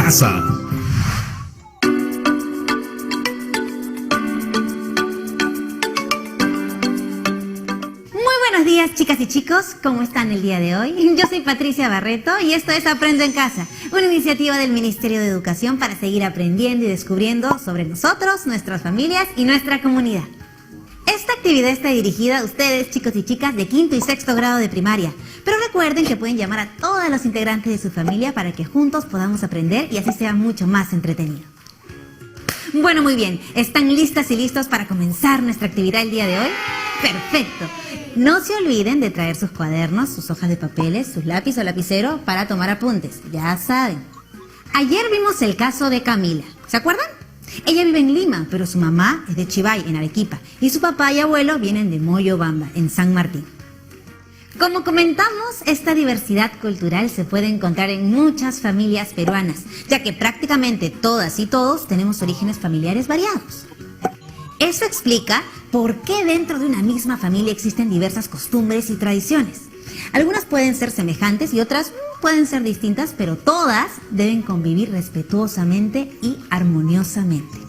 casa. Buenos días, chicas y chicos, ¿cómo están el día de hoy? Yo soy Patricia Barreto y esto es Aprendo en Casa, una iniciativa del Ministerio de Educación para seguir aprendiendo y descubriendo sobre nosotros, nuestras familias y nuestra comunidad. Esta actividad está dirigida a ustedes, chicos y chicas de quinto y sexto grado de primaria, pero recuerden que pueden llamar a todos los integrantes de su familia para que juntos podamos aprender y así sea mucho más entretenido. Bueno, muy bien, ¿están listas y listos para comenzar nuestra actividad el día de hoy? ¡Perfecto! No se olviden de traer sus cuadernos, sus hojas de papeles, sus lápiz o lapicero para tomar apuntes, ya saben. Ayer vimos el caso de Camila, ¿se acuerdan? Ella vive en Lima, pero su mamá es de Chivay, en Arequipa, y su papá y abuelo vienen de Moyobamba, en San Martín. Como comentamos, esta diversidad cultural se puede encontrar en muchas familias peruanas, ya que prácticamente todas y todos tenemos orígenes familiares variados. Eso explica por qué dentro de una misma familia existen diversas costumbres y tradiciones. Algunas pueden ser semejantes y otras pueden ser distintas, pero todas deben convivir respetuosamente y armoniosamente.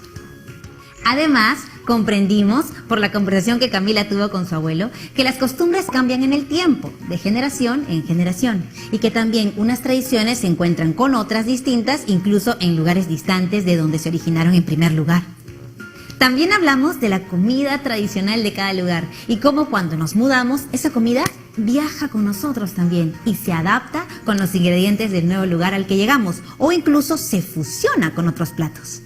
Además, comprendimos, por la conversación que Camila tuvo con su abuelo, que las costumbres cambian en el tiempo, de generación en generación, y que también unas tradiciones se encuentran con otras distintas, incluso en lugares distantes de donde se originaron en primer lugar. También hablamos de la comida tradicional de cada lugar y cómo cuando nos mudamos, esa comida viaja con nosotros también y se adapta con los ingredientes del nuevo lugar al que llegamos o incluso se fusiona con otros platos.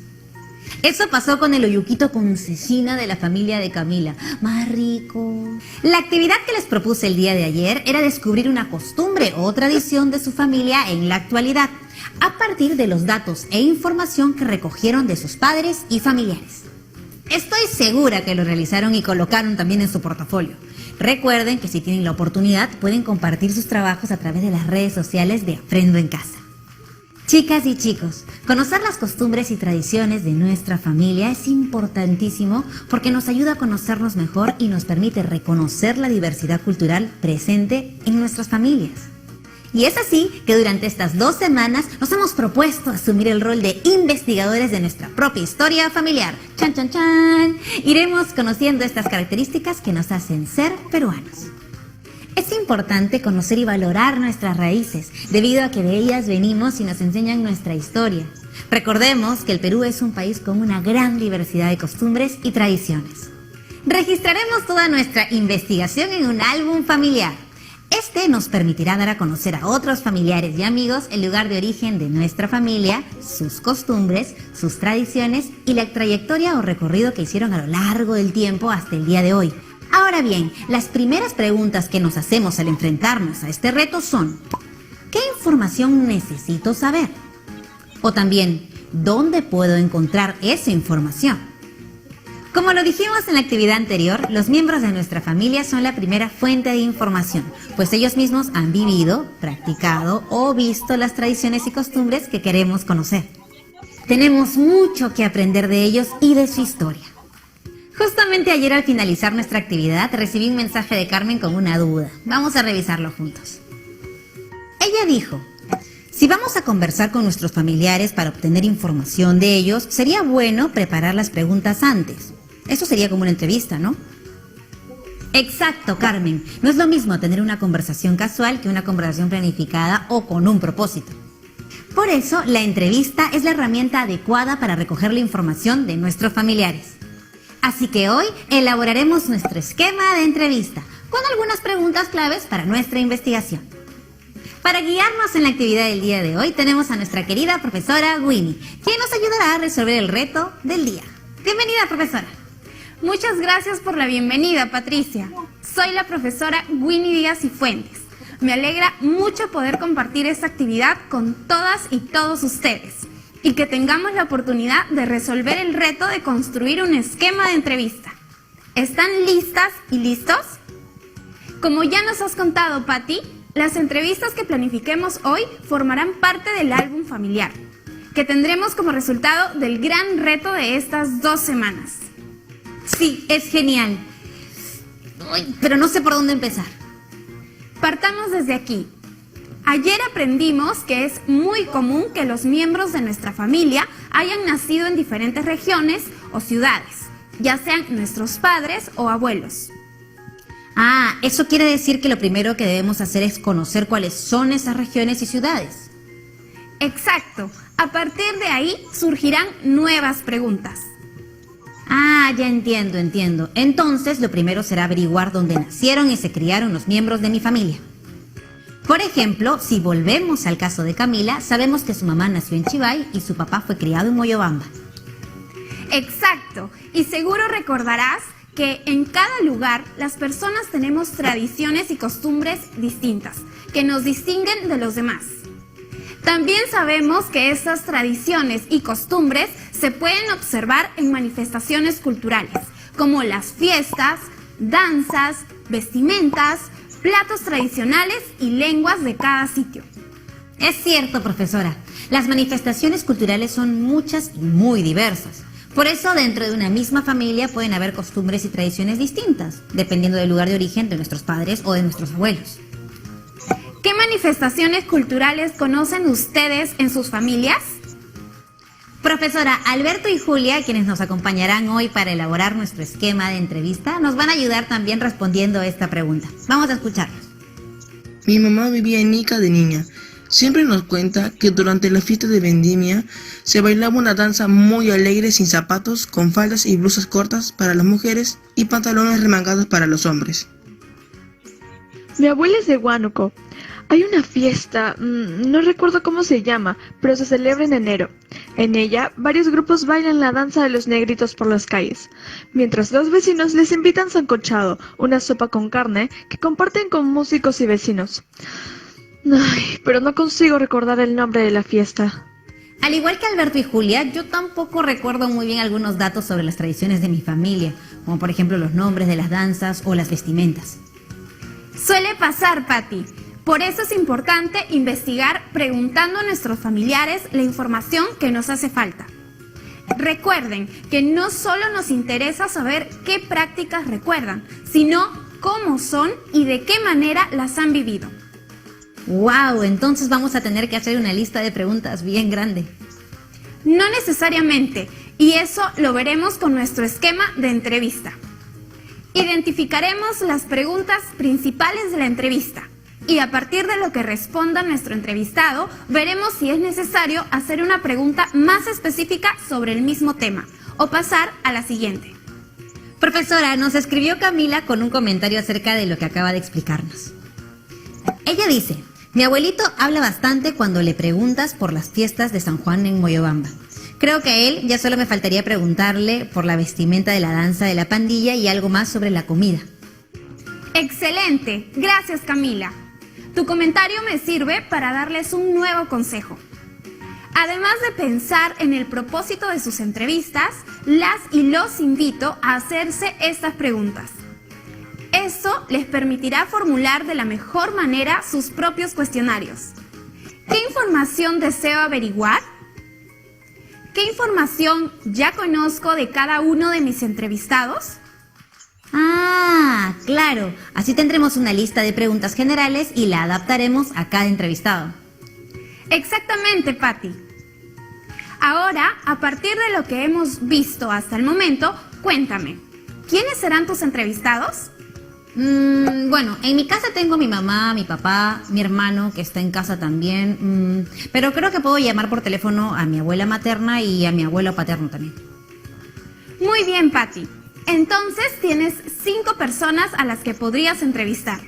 Eso pasó con el oyuquito con cecina de la familia de Camila. ¡Más rico! La actividad que les propuse el día de ayer era descubrir una costumbre o tradición de su familia en la actualidad, a partir de los datos e información que recogieron de sus padres y familiares. Estoy segura que lo realizaron y colocaron también en su portafolio. Recuerden que si tienen la oportunidad pueden compartir sus trabajos a través de las redes sociales de Aprendo en Casa. Chicas y chicos, conocer las costumbres y tradiciones de nuestra familia es importantísimo porque nos ayuda a conocernos mejor y nos permite reconocer la diversidad cultural presente en nuestras familias. Y es así que durante estas 2 semanas nos hemos propuesto asumir el rol de investigadores de nuestra propia historia familiar. ¡Chan, chan, chan! Iremos conociendo estas características que nos hacen ser peruanos. Es importante conocer y valorar nuestras raíces, debido a que de ellas venimos y nos enseñan nuestra historia. Recordemos que el Perú es un país con una gran diversidad de costumbres y tradiciones. Registraremos toda nuestra investigación en un álbum familiar. Este nos permitirá dar a conocer a otros familiares y amigos el lugar de origen de nuestra familia, sus costumbres, sus tradiciones y la trayectoria o recorrido que hicieron a lo largo del tiempo hasta el día de hoy. Ahora bien, las primeras preguntas que nos hacemos al enfrentarnos a este reto son: ¿qué información necesito saber? O también, ¿dónde puedo encontrar esa información? Como lo dijimos en la actividad anterior, los miembros de nuestra familia son la primera fuente de información, pues ellos mismos han vivido, practicado o visto las tradiciones y costumbres que queremos conocer. Tenemos mucho que aprender de ellos y de su historia. Justamente ayer al finalizar nuestra actividad recibí un mensaje de Carmen con una duda. Vamos a revisarlo juntos. Ella dijo: si vamos a conversar con nuestros familiares para obtener información de ellos, sería bueno preparar las preguntas antes. Eso sería como una entrevista, ¿no? Exacto, Carmen. No es lo mismo tener una conversación casual que una conversación planificada o con un propósito. Por eso, la entrevista es la herramienta adecuada para recoger la información de nuestros familiares. Así que hoy elaboraremos nuestro esquema de entrevista, con algunas preguntas claves para nuestra investigación. Para guiarnos en la actividad del día de hoy tenemos a nuestra querida profesora Winnie, quien nos ayudará a resolver el reto del día. Bienvenida, profesora. Muchas gracias por la bienvenida, Patricia. Soy la profesora Winnie Díaz y Fuentes. Me alegra mucho poder compartir esta actividad con todas y todos ustedes y que tengamos la oportunidad de resolver el reto de construir un esquema de entrevista. ¿Están listas y listos? Como ya nos has contado, Pati, las entrevistas que planifiquemos hoy formarán parte del álbum familiar, que tendremos como resultado del gran reto de estas 2 semanas. Sí, es genial. Uy, pero no sé por dónde empezar. Partamos desde aquí. Ayer aprendimos que es muy común que los miembros de nuestra familia hayan nacido en diferentes regiones o ciudades, ya sean nuestros padres o abuelos. Ah, eso quiere decir que lo primero que debemos hacer es conocer cuáles son esas regiones y ciudades. Exacto. A partir de ahí surgirán nuevas preguntas. Ah, ya entiendo. Entonces, lo primero será averiguar dónde nacieron y se criaron los miembros de mi familia. Por ejemplo, si volvemos al caso de Camila, sabemos que su mamá nació en Chivay y su papá fue criado en Moyobamba. Exacto. Y seguro recordarás que en cada lugar las personas tenemos tradiciones y costumbres distintas, que nos distinguen de los demás. También sabemos que estas tradiciones y costumbres se pueden observar en manifestaciones culturales, como las fiestas, danzas, vestimentas, platos tradicionales y lenguas de cada sitio. Es cierto, profesora. Las manifestaciones culturales son muchas y muy diversas. Por eso, dentro de una misma familia pueden haber costumbres y tradiciones distintas, dependiendo del lugar de origen de nuestros padres o de nuestros abuelos. ¿Qué manifestaciones culturales conocen ustedes en sus familias? Profesora, Alberto y Julia, quienes nos acompañarán hoy para elaborar nuestro esquema de entrevista, nos van a ayudar también respondiendo a esta pregunta. Vamos a escucharlos. Mi mamá vivía en Ica de niña. Siempre nos cuenta que durante la fiesta de vendimia se bailaba una danza muy alegre sin zapatos, con faldas y blusas cortas para las mujeres y pantalones remangados para los hombres. Mi abuela es de Huánuco. Hay una fiesta, no recuerdo cómo se llama, pero se celebra en enero. En ella, varios grupos bailan la danza de los negritos por las calles, mientras los vecinos les invitan sancochado, una sopa con carne que comparten con músicos y vecinos. Ay, pero no consigo recordar el nombre de la fiesta. Al igual que Alberto y Julia, yo tampoco recuerdo muy bien algunos datos sobre las tradiciones de mi familia, como por ejemplo los nombres de las danzas o las vestimentas. Suele pasar, Patti. Por eso es importante investigar preguntando a nuestros familiares la información que nos hace falta. Recuerden que no solo nos interesa saber qué prácticas recuerdan, sino cómo son y de qué manera las han vivido. ¡Wow! Entonces vamos a tener que hacer una lista de preguntas bien grande. No necesariamente, y eso lo veremos con nuestro esquema de entrevista. Identificaremos las preguntas principales de la entrevista y a partir de lo que responda nuestro entrevistado, veremos si es necesario hacer una pregunta más específica sobre el mismo tema o pasar a la siguiente. Profesora, nos escribió Camila con un comentario acerca de lo que acaba de explicarnos. Ella dice: mi abuelito habla bastante cuando le preguntas por las fiestas de San Juan en Moyobamba. Creo que a él ya solo me faltaría preguntarle por la vestimenta de la danza de la pandilla y algo más sobre la comida. ¡Excelente! Gracias, Camila. Tu comentario me sirve para darles un nuevo consejo. Además de pensar en el propósito de sus entrevistas, las y los invito a hacerse estas preguntas. Eso les permitirá formular de la mejor manera sus propios cuestionarios. ¿Qué información deseo averiguar? ¿Qué información ya conozco de cada uno de mis entrevistados? Ah, claro. Así tendremos una lista de preguntas generales y la adaptaremos a cada entrevistado. Exactamente, Patti. Ahora, a partir de lo que hemos visto hasta el momento, cuéntame, ¿quiénes serán tus entrevistados? Bueno, en mi casa tengo a mi mamá, mi papá, mi hermano que está en casa también, pero creo que puedo llamar por teléfono a mi abuela materna y a mi abuelo paterno también. Muy bien, Patti. Entonces tienes 5 personas a las que podrías entrevistar.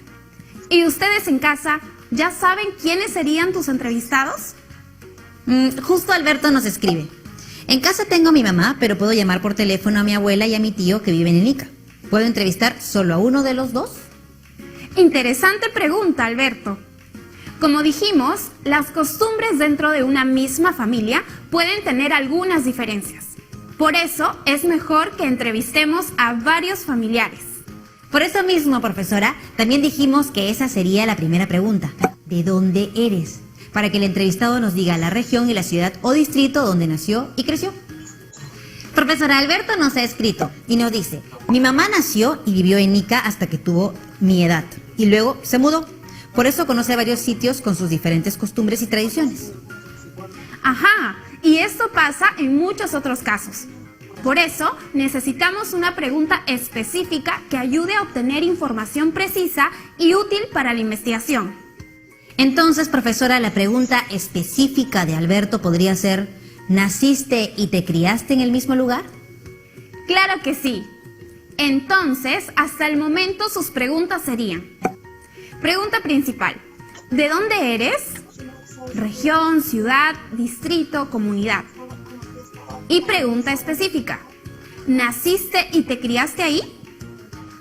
¿Y ustedes en casa ya saben quiénes serían tus entrevistados? Justo Alberto nos escribe: en casa tengo a mi mamá, pero puedo llamar por teléfono a mi abuela y a mi tío que viven en Ica. ¿Puedo entrevistar solo a uno de los dos? Interesante pregunta, Alberto. Como dijimos, las costumbres dentro de una misma familia pueden tener algunas diferencias. Por eso es mejor que entrevistemos a varios familiares. Por eso mismo, profesora, también dijimos que esa sería la primera pregunta. ¿De dónde eres? Para que el entrevistado nos diga la región y la ciudad o distrito donde nació y creció. Profesora, Alberto nos ha escrito y nos dice: mi mamá nació y vivió en Ica hasta que tuvo mi edad y luego se mudó. Por eso conoce varios sitios con sus diferentes costumbres y tradiciones. Ajá, y esto pasa en muchos otros casos. Por eso necesitamos una pregunta específica que ayude a obtener información precisa y útil para la investigación. Entonces, profesora, la pregunta específica de Alberto podría ser: ¿naciste y te criaste en el mismo lugar? Claro que sí. Entonces, hasta el momento sus preguntas serían: pregunta principal, ¿de dónde eres? Región, ciudad, distrito, comunidad. Y pregunta específica, ¿naciste y te criaste ahí?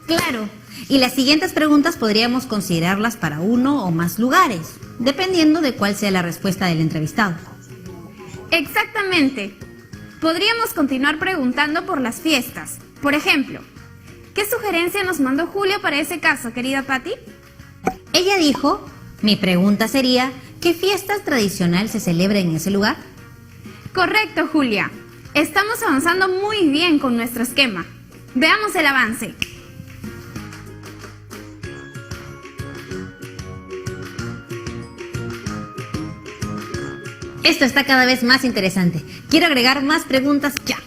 Claro. Y las siguientes preguntas podríamos considerarlas para uno o más lugares, dependiendo de cuál sea la respuesta del entrevistado. Exactamente. Podríamos continuar preguntando por las fiestas. Por ejemplo, ¿qué sugerencia nos mandó Julio para ese caso, querida Patti? Ella dijo, mi pregunta sería, ¿qué fiesta tradicional se celebra en ese lugar? Correcto, Julia. Estamos avanzando muy bien con nuestro esquema. Veamos el avance. Esto está cada vez más interesante. Quiero agregar más preguntas ya.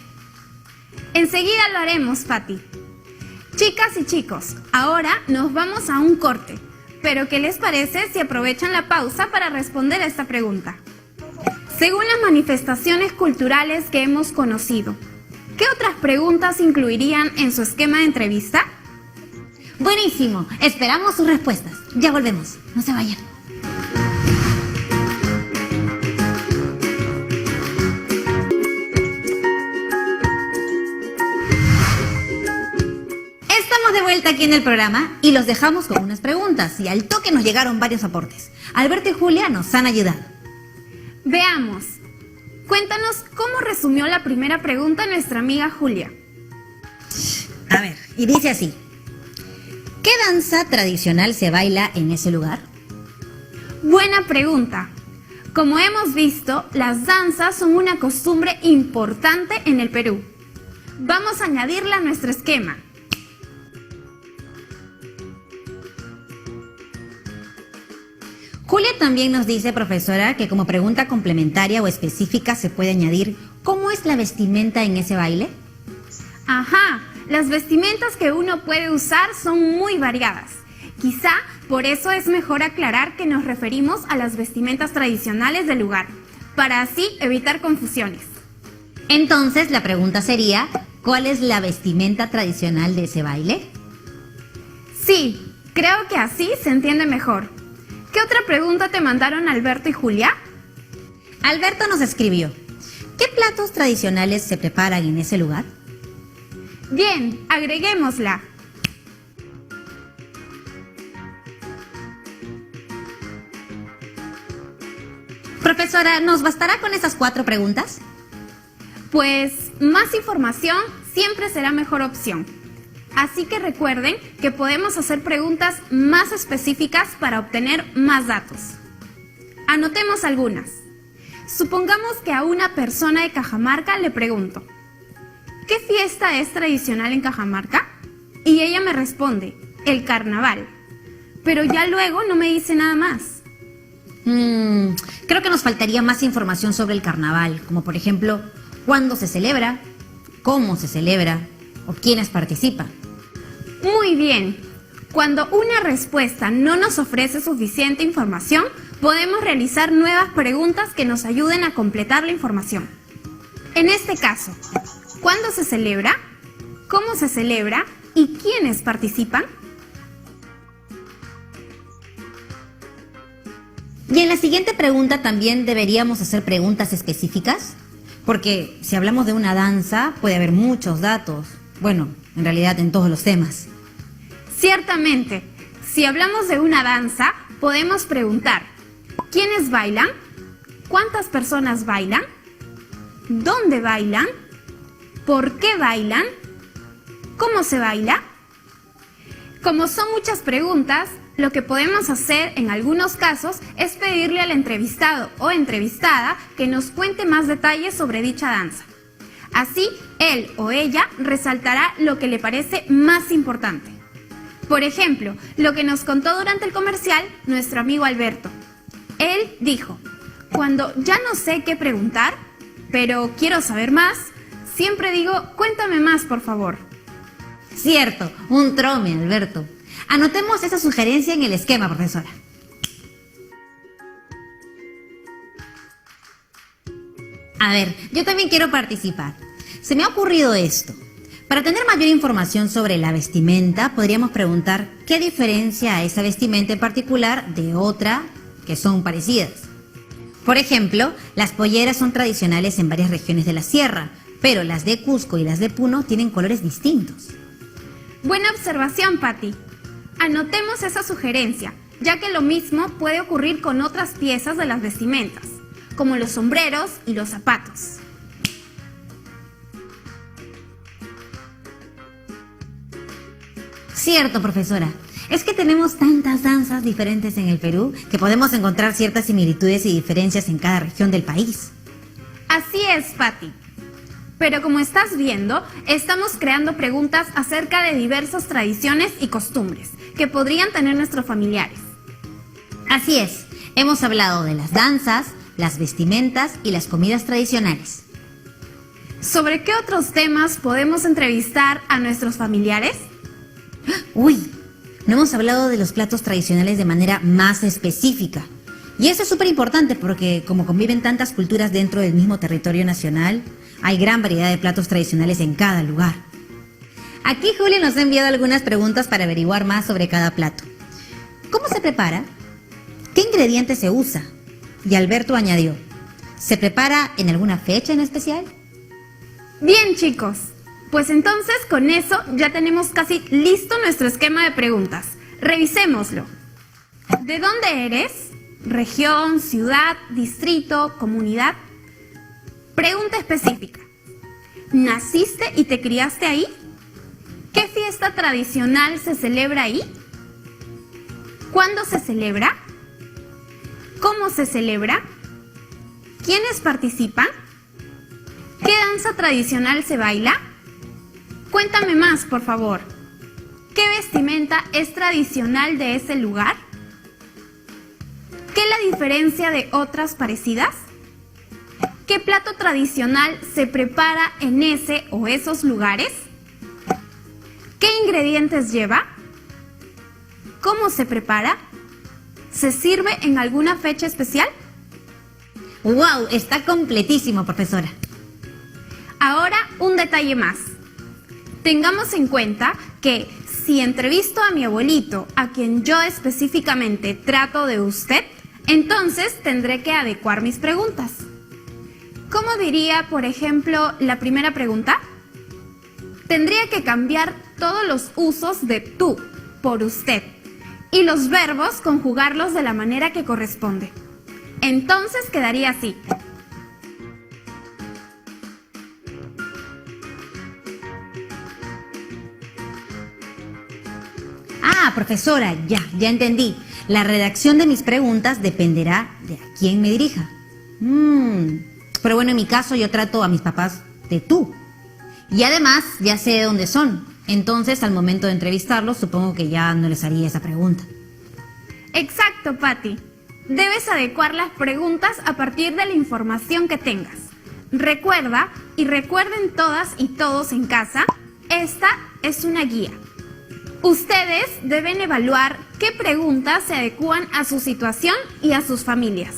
Enseguida lo haremos, Patti. Chicas y chicos, ahora nos vamos a un corte. Pero ¿qué les parece si aprovechan la pausa para responder a esta pregunta? Según las manifestaciones culturales que hemos conocido, ¿qué otras preguntas incluirían en su esquema de entrevista? Buenísimo. Esperamos sus respuestas. Ya volvemos. No se vayan. Estamos de vuelta aquí en el programa y los dejamos con unas preguntas y al toque nos llegaron varios aportes. Alberto y Julia nos han ayudado. Veamos. Cuéntanos cómo resumió la primera pregunta nuestra amiga Julia. A ver, y dice así. ¿Qué danza tradicional se baila en ese lugar? Buena pregunta. Como hemos visto, las danzas son una costumbre importante en el Perú. Vamos a añadirla a nuestro esquema. Julia también nos dice, profesora, que como pregunta complementaria o específica se puede añadir ¿cómo es la vestimenta en ese baile? Ajá, las vestimentas que uno puede usar son muy variadas. Quizá por eso es mejor aclarar que nos referimos a las vestimentas tradicionales del lugar, para así evitar confusiones. Entonces la pregunta sería, ¿cuál es la vestimenta tradicional de ese baile? Sí, creo que así se entiende mejor. ¿Qué otra pregunta te mandaron Alberto y Julia? Alberto nos escribió, ¿qué platos tradicionales se preparan en ese lugar? Bien, agreguémosla. Profesora, ¿nos bastará con esas 4 preguntas? Pues más información siempre será mejor opción. Así que recuerden que podemos hacer preguntas más específicas para obtener más datos. Anotemos algunas. Supongamos que a una persona de Cajamarca le pregunto, ¿qué fiesta es tradicional en Cajamarca? Y ella me responde, el carnaval. Pero ya luego no me dice nada más. Creo que nos faltaría más información sobre el carnaval, como por ejemplo, ¿cuándo se celebra? ¿Cómo se celebra? ¿O quiénes participan? Muy bien. Cuando una respuesta no nos ofrece suficiente información, podemos realizar nuevas preguntas que nos ayuden a completar la información. En este caso, ¿cuándo se celebra? ¿Cómo se celebra? ¿Y quiénes participan? Y en la siguiente pregunta también deberíamos hacer preguntas específicas, porque si hablamos de una danza puede haber muchos datos, bueno, en realidad en todos los temas. Ciertamente, si hablamos de una danza, podemos preguntar, ¿quiénes bailan? ¿Cuántas personas bailan? ¿Dónde bailan? ¿Por qué bailan? ¿Cómo se baila? Como son muchas preguntas, lo que podemos hacer en algunos casos es pedirle al entrevistado o entrevistada que nos cuente más detalles sobre dicha danza. Así, él o ella resaltará lo que le parece más importante. Por ejemplo, lo que nos contó durante el comercial nuestro amigo Alberto. Él dijo, cuando ya no sé qué preguntar, pero quiero saber más, siempre digo, cuéntame más, por favor. Cierto, un trome, Alberto. Anotemos esa sugerencia en el esquema, profesora. A ver, yo también quiero participar. Se me ha ocurrido esto. Para tener mayor información sobre la vestimenta, podríamos preguntar qué diferencia a esa vestimenta en particular de otra que son parecidas. Por ejemplo, las polleras son tradicionales en varias regiones de la sierra, pero las de Cusco y las de Puno tienen colores distintos. Buena observación, Patti. Anotemos esa sugerencia, ya que lo mismo puede ocurrir con otras piezas de las vestimentas, como los sombreros y los zapatos. Cierto, profesora. Es que tenemos tantas danzas diferentes en el Perú que podemos encontrar ciertas similitudes y diferencias en cada región del país. Así es, Patti. Pero como estás viendo, estamos creando preguntas acerca de diversas tradiciones y costumbres que podrían tener nuestros familiares. Así es, hemos hablado de las danzas, las vestimentas y las comidas tradicionales. ¿Sobre qué otros temas podemos entrevistar a nuestros familiares? Uy, no hemos hablado de los platos tradicionales de manera más específica. Y eso es súper importante porque como conviven tantas culturas dentro del mismo territorio nacional, hay gran variedad de platos tradicionales en cada lugar. Aquí Julio nos ha enviado algunas preguntas para averiguar más sobre cada plato. ¿Cómo se prepara? ¿Qué ingredientes se usa? Y Alberto añadió, ¿se prepara en alguna fecha en especial? Bien, chicos. Pues entonces con eso ya tenemos casi listo nuestro esquema de preguntas. Revisémoslo. ¿De dónde eres? ¿Región, ciudad, distrito, comunidad? Pregunta específica. ¿Naciste y te criaste ahí? ¿Qué fiesta tradicional se celebra ahí? ¿Cuándo se celebra? ¿Cómo se celebra? ¿Quiénes participan? ¿Qué danza tradicional se baila? Cuéntame más, por favor. ¿Qué vestimenta es tradicional de ese lugar? ¿Qué es la diferencia de otras parecidas? ¿Qué plato tradicional se prepara en ese o esos lugares? ¿Qué ingredientes lleva? ¿Cómo se prepara? ¿Se sirve en alguna fecha especial? ¡Wow! Está completísimo, profesora. Ahora, un detalle más. Tengamos en cuenta que si entrevisto a mi abuelito, a quien yo específicamente trato de usted, entonces tendré que adecuar mis preguntas. ¿Cómo diría, por ejemplo, la primera pregunta? Tendría que cambiar todos los usos de tú por usted y los verbos conjugarlos de la manera que corresponde. Entonces quedaría así. Ah, profesora, ya entendí. La redacción de mis preguntas dependerá de a quién me dirija. Pero bueno, en mi caso yo trato a mis papás de tú. Y además ya sé de dónde son. Entonces, al momento de entrevistarlos, supongo que ya no les haría esa pregunta. Exacto, Patti. Debes adecuar las preguntas a partir de la información que tengas. Recuerda, y recuerden todas y todos en casa, esta es una guía. Ustedes deben evaluar qué preguntas se adecúan a su situación y a sus familias.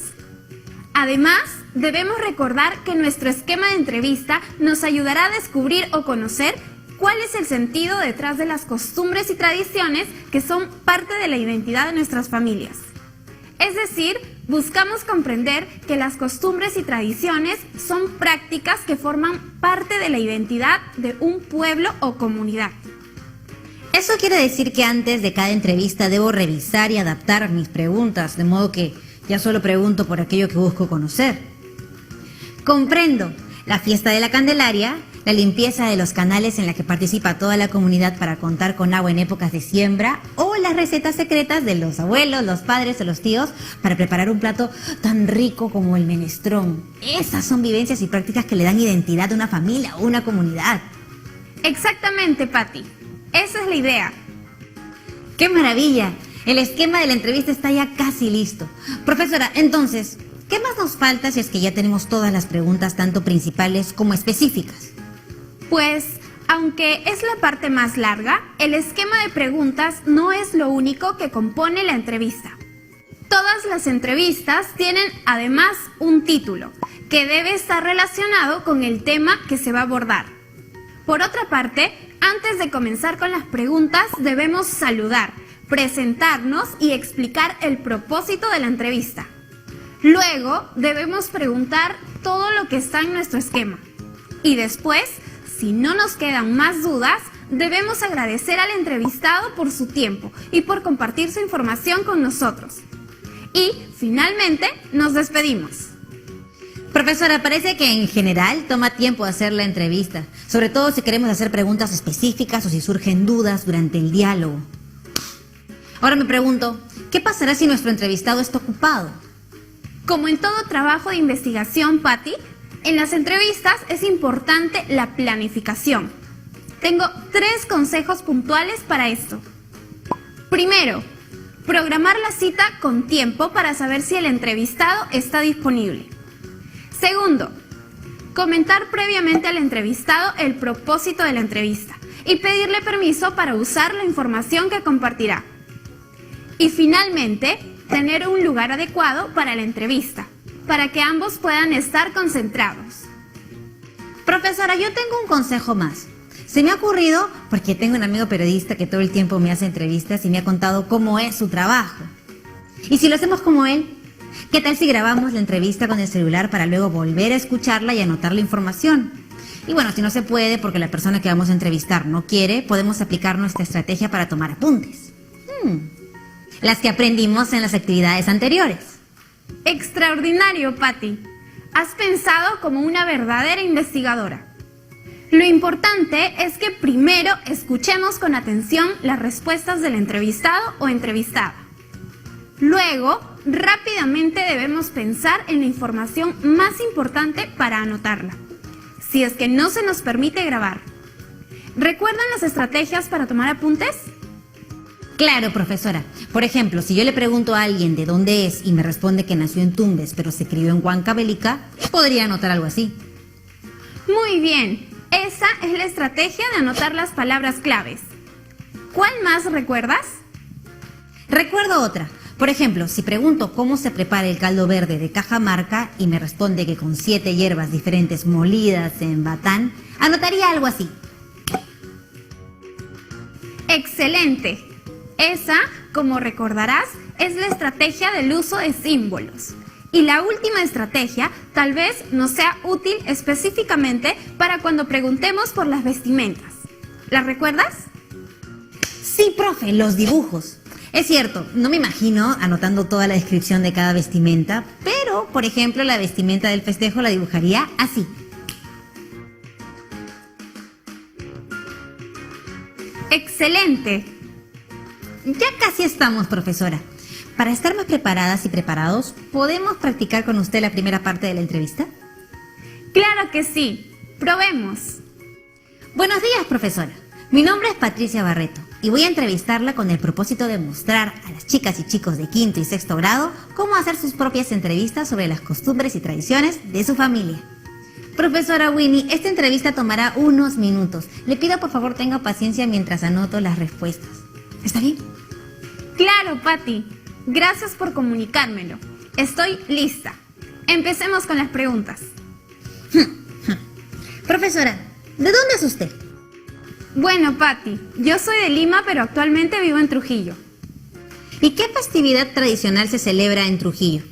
Además, debemos recordar que nuestro esquema de entrevista nos ayudará a descubrir o conocer cuál es el sentido detrás de las costumbres y tradiciones que son parte de la identidad de nuestras familias. Es decir, buscamos comprender que las costumbres y tradiciones son prácticas que forman parte de la identidad de un pueblo o comunidad. Eso quiere decir que antes de cada entrevista debo revisar y adaptar mis preguntas, de modo que ya solo pregunto por aquello que busco conocer. Comprendo. La fiesta de la Candelaria, la limpieza de los canales en la que participa toda la comunidad para contar con agua en épocas de siembra, o las recetas secretas de los abuelos, los padres o los tíos para preparar un plato tan rico como el menestrón. Esas son vivencias y prácticas que le dan identidad a una familia o una comunidad. Exactamente, Patti. Esa es la idea. ¡Qué maravilla! El esquema de la entrevista está ya casi listo. Profesora, entonces, ¿qué más nos falta si es que ya tenemos todas las preguntas, tanto principales como específicas? Pues, aunque es la parte más larga, el esquema de preguntas no es lo único que compone la entrevista. Todas las entrevistas tienen además un título, que debe estar relacionado con el tema que se va a abordar. Por otra parte, antes de comenzar con las preguntas, debemos saludar, presentarnos y explicar el propósito de la entrevista. Luego, debemos preguntar todo lo que está en nuestro esquema. Y después, si no nos quedan más dudas, debemos agradecer al entrevistado por su tiempo y por compartir su información con nosotros. Y, finalmente, nos despedimos. Profesora, parece que en general toma tiempo hacer la entrevista, sobre todo si queremos hacer preguntas específicas o si surgen dudas durante el diálogo. Ahora me pregunto, ¿qué pasará si nuestro entrevistado está ocupado? Como en todo trabajo de investigación, Patty, en las entrevistas es importante la planificación. Tengo 3 consejos puntuales para esto. Primero, programar la cita con tiempo para saber si el entrevistado está disponible. Segundo, comentar previamente al entrevistado el propósito de la entrevista y pedirle permiso para usar la información que compartirá. Y finalmente, tener un lugar adecuado para la entrevista, para que ambos puedan estar concentrados. Profesora, yo tengo un consejo más. Se me ha ocurrido porque tengo un amigo periodista que todo el tiempo me hace entrevistas y me ha contado cómo es su trabajo. ¿Y si lo hacemos como él? ¿Qué tal si grabamos la entrevista con el celular para luego volver a escucharla y anotar la información? Y bueno, si no se puede porque la persona que vamos a entrevistar no quiere, podemos aplicar nuestra estrategia para tomar apuntes. Las que aprendimos en las actividades anteriores. Extraordinario, Patty. Has pensado como una verdadera investigadora. Lo importante es que primero escuchemos con atención las respuestas del entrevistado o entrevistada. Luego, rápidamente debemos pensar en la información más importante para anotarla, si es que no se nos permite grabar. ¿Recuerdan las estrategias para tomar apuntes? Claro, profesora. Por ejemplo, si yo le pregunto a alguien de dónde es y me responde que nació en Tumbes, pero se crió en Huancavelica, podría anotar algo así. Muy bien. Esa es la estrategia de anotar las palabras claves. ¿Cuál más recuerdas? Recuerdo otra. Por ejemplo, si pregunto cómo se prepara el caldo verde de Cajamarca y me responde que con 7 hierbas diferentes molidas en batán, anotaría algo así. ¡Excelente! Esa, como recordarás, es la estrategia del uso de símbolos. Y la última estrategia tal vez nos sea útil específicamente para cuando preguntemos por las vestimentas. ¿La recuerdas? Sí, profe, los dibujos. Es cierto, no me imagino anotando toda la descripción de cada vestimenta, pero, por ejemplo, la vestimenta del festejo la dibujaría así. ¡Excelente! Ya casi estamos, profesora. Para estar más preparadas y preparados, ¿podemos practicar con usted la primera parte de la entrevista? ¡Claro que sí! ¡Probemos! Buenos días, profesora. Mi nombre es Patricia Barreto y voy a entrevistarla con el propósito de mostrar a las chicas y chicos de 5º y 6º grado cómo hacer sus propias entrevistas sobre las costumbres y tradiciones de su familia. Profesora Winnie, esta entrevista tomará unos minutos. Le pido por favor tenga paciencia mientras anoto las respuestas. ¿Está bien? ¡Claro, Patty! Gracias por comunicármelo. Estoy lista. Empecemos con las preguntas. Profesora, ¿de dónde es usted? Bueno, Patty, yo soy de Lima, pero actualmente vivo en Trujillo. ¿Y qué festividad tradicional se celebra en Trujillo?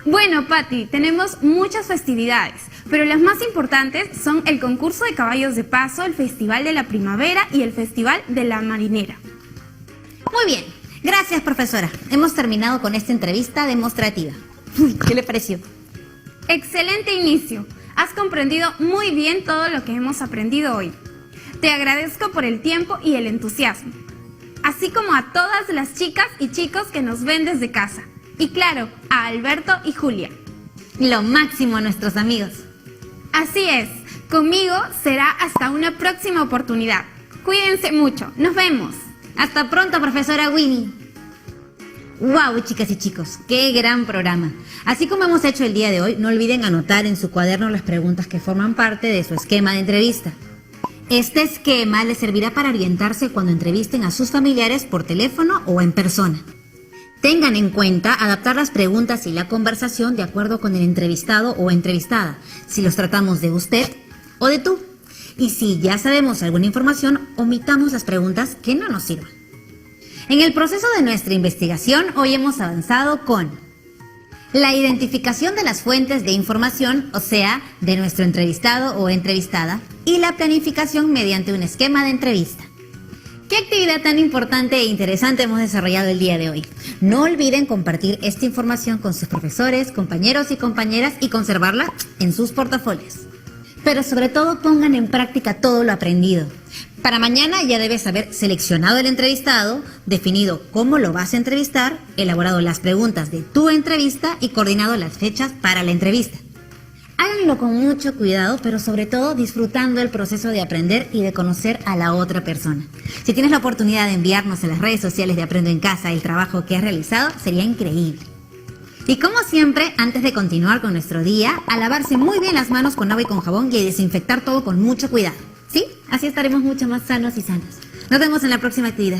Bueno, Patty, tenemos muchas festividades, pero las más importantes son el concurso de caballos de paso, el Festival de la Primavera y el Festival de la Marinera. Muy bien, gracias, profesora. Hemos terminado con esta entrevista demostrativa. ¿Qué le pareció? Excelente inicio. Has comprendido muy bien todo lo que hemos aprendido hoy. Te agradezco por el tiempo y el entusiasmo, así como a todas las chicas y chicos que nos ven desde casa. Y claro, a Alberto y Julia. Lo máximo a nuestros amigos. Así es, conmigo será hasta una próxima oportunidad. Cuídense mucho, nos vemos. Hasta pronto, profesora Winnie. ¡Wow, chicas y chicos! ¡Qué gran programa! Así como hemos hecho el día de hoy, no olviden anotar en su cuaderno las preguntas que forman parte de su esquema de entrevista. Este esquema les servirá para orientarse cuando entrevisten a sus familiares por teléfono o en persona. Tengan en cuenta adaptar las preguntas y la conversación de acuerdo con el entrevistado o entrevistada, si los tratamos de usted o de tú. Y si ya sabemos alguna información, omitamos las preguntas que no nos sirvan. En el proceso de nuestra investigación, hoy hemos avanzado con la identificación de las fuentes de información, o sea, de nuestro entrevistado o entrevistada, y la planificación mediante un esquema de entrevista. ¿Qué actividad tan importante e interesante hemos desarrollado el día de hoy? No olviden compartir esta información con sus profesores, compañeros y compañeras y conservarla en sus portafolios. Pero sobre todo pongan en práctica todo lo aprendido. Para mañana ya debes haber seleccionado el entrevistado, definido cómo lo vas a entrevistar, elaborado las preguntas de tu entrevista y coordinado las fechas para la entrevista. Háganlo con mucho cuidado, pero sobre todo disfrutando el proceso de aprender y de conocer a la otra persona. Si tienes la oportunidad de enviarnos en las redes sociales de Aprendo en Casa el trabajo que has realizado, sería increíble. Y como siempre, antes de continuar con nuestro día, a lavarse muy bien las manos con agua y con jabón y a desinfectar todo con mucho cuidado. ¿Sí? Así estaremos mucho más sanos y sanos. Nos vemos en la próxima actividad.